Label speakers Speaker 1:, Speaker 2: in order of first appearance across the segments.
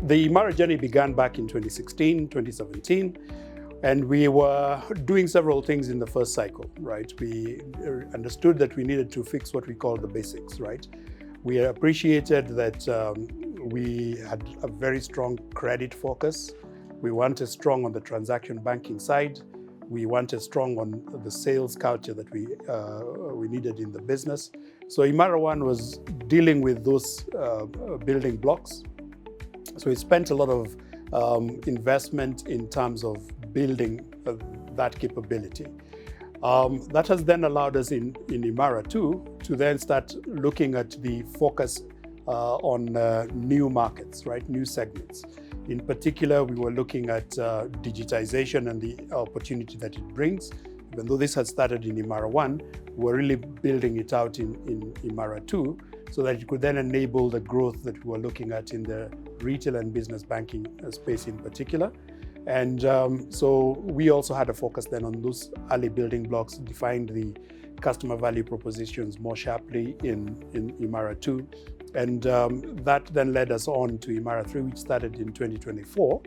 Speaker 1: the iMara journey began back in 2016, 2017, and we were doing several things in the first cycle, right? We understood that we needed to fix what we call the basics, right? We appreciated that we had a very strong credit focus. We wanted strong on the transaction banking side. We wanted strong on the sales culture that we needed in the business. So iMara One was dealing with those building blocks. So we spent a lot of investment in terms of building that capability. That has then allowed us in iMara 2 to then start looking at the focus on new markets, right? New segments. In particular, we were looking at digitization and the opportunity that it brings. Even though this had started in iMara 1, we're really building it out in iMara 2 so that it could then enable the growth that we were looking at in the retail and business banking space in particular. And so we also had a focus then on those early building blocks, defined the customer value propositions more sharply in iMara 2. And that then led us on to iMara 3, which started in 2024.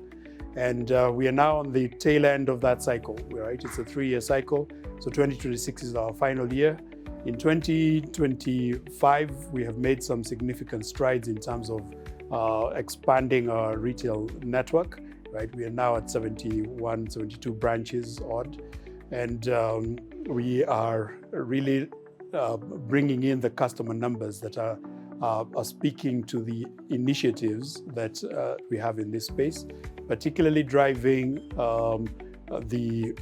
Speaker 1: And we are now on the tail end of that cycle, right? It's a 3-year cycle. So 2026 is our final year. In 2025, we have made some significant strides in terms of expanding our retail network, right? We are now at 71, 72 branches odd. And we are really bringing in the customer numbers that are speaking to the initiatives that we have in this space, particularly driving the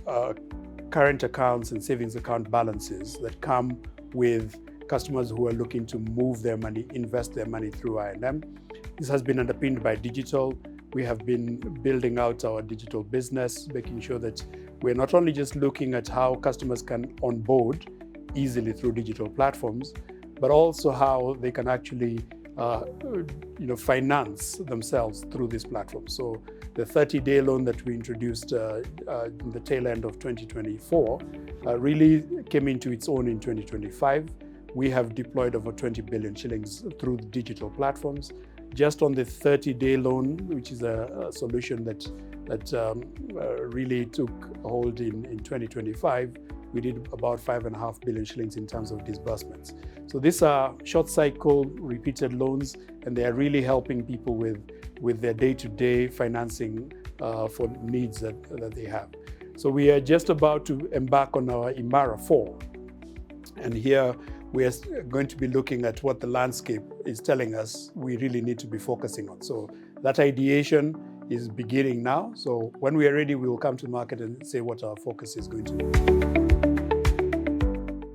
Speaker 1: current accounts and savings account balances that come with customers who are looking to move their money, invest their money through I&M. This has been underpinned by digital. We have been building out our digital business, making sure that we're not only just looking at how customers can onboard easily through digital platforms, but also how they can actually finance themselves through this platform. So the 30-day loan that we introduced in the tail end of 2024 really came into its own in 2025. We have deployed over 20 billion shillings through the digital platforms. Just on the 30-day loan, which is a solution that really took hold in 2025, we did about 5.5 billion shillings in terms of disbursements. So these are short cycle, repeated loans, and they are really helping people with their day-to-day financing for needs that they have. So we are just about to embark on our iMara 4. And here we are going to be looking at what the landscape is telling us we really need to be focusing on. So that ideation is beginning now. So when we are ready, we will come to market and say what our focus is going to be.